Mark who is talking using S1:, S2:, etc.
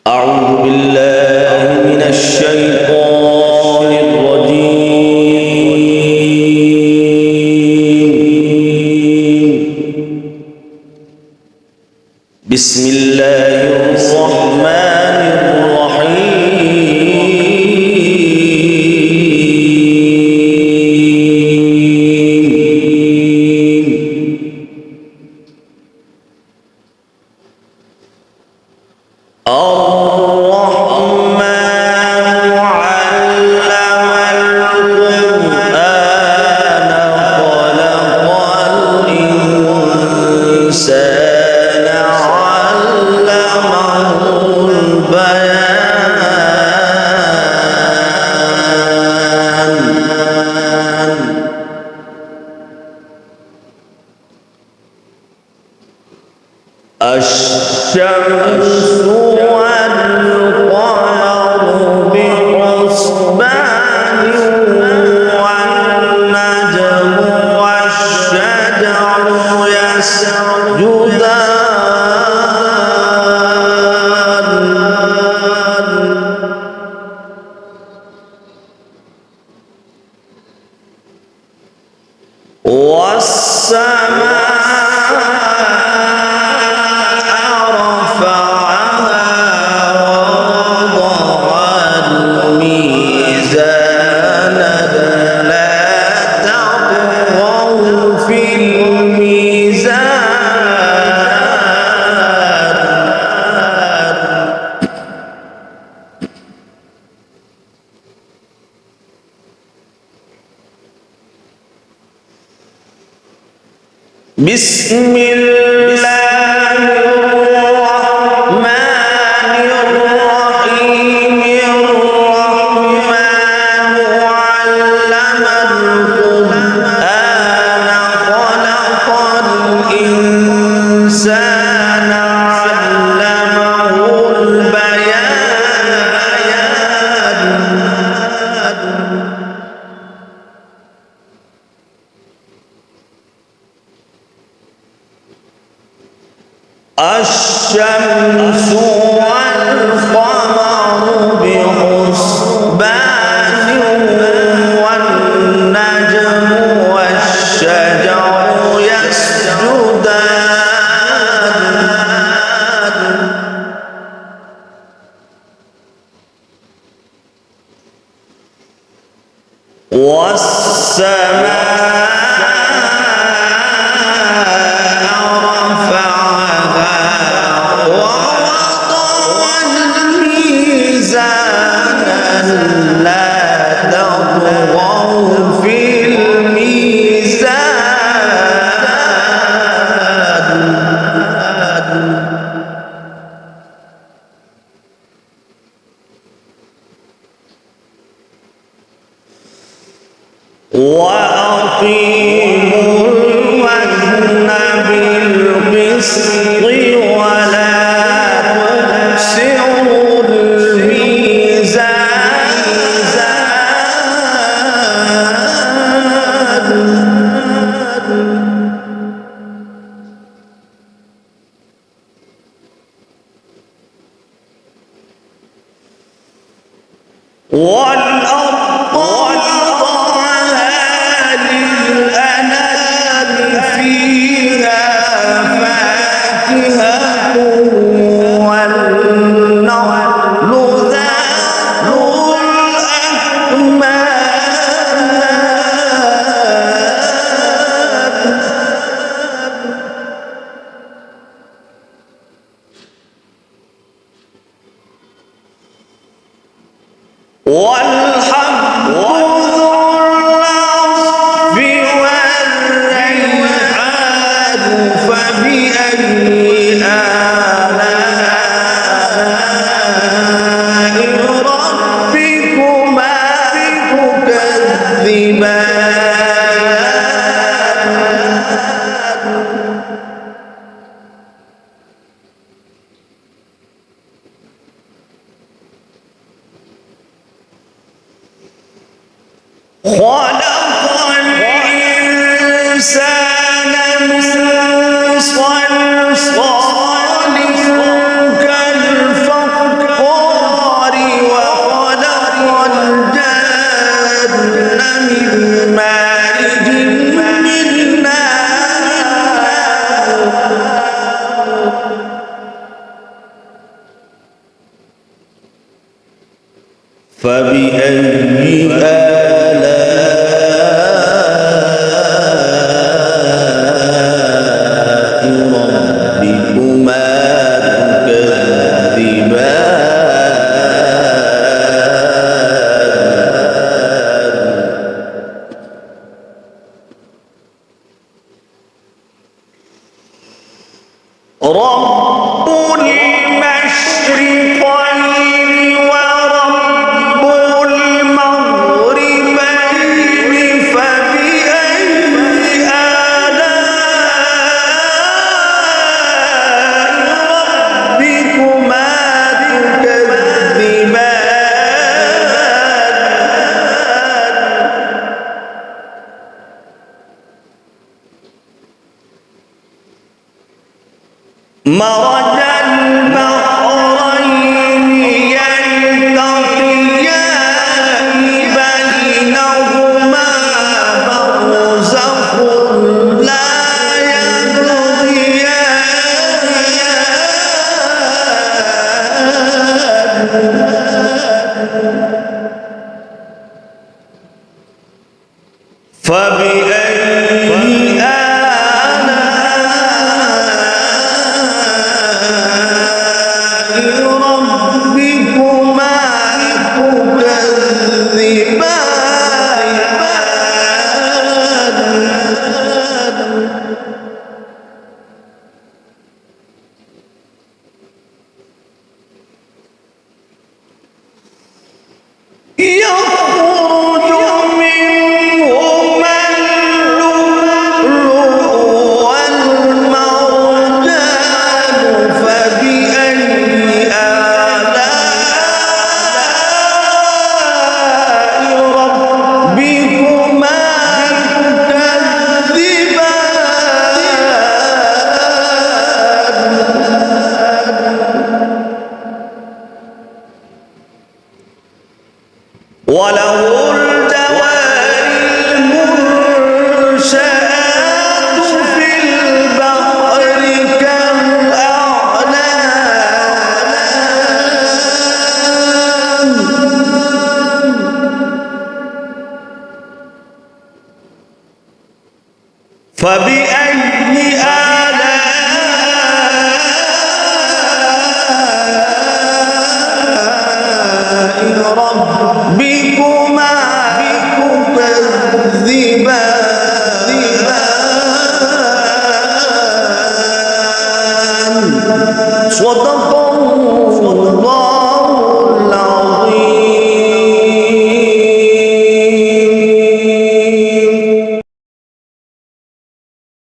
S1: أعوذ بالله من الشيطان الرجيم. بسم الله الرحمن الرحيم. الشمس والقمر بحسبان والنجم والشجر يسجدان والسماء بسم الله الرحمن الرحيم. الرحمن علم القرآن خلق الإنسان علمه البيان. الشمس والقمر بحسبان والنجم والشجر يسجدان والسماء وأقيموا الوزن بالقسط ولا تخسروا الميزان. والأرض وضعها للأنام فيها فاكهة والنخل ذات الأكمام والحب ذو العصف والريحان فبأي آلاء ربكما تكذبان. خلق الإنسان من صلصال كالفخار فبأي آلاء ربكما تكذبان رب المشرقين ورب المغربين فبأي آلاء ربكما تكذبان مرج البحرين يلتقيان بينهما برزخ لا يبغيان فبأي ربكما تكذبان يخرج منهما اللؤلؤ والمرجان فبأي آلاء ربكما تكذبان وله الجوار المنشآت في البحر كالأعلام فبأي آلاء ربكما تكذبان صدق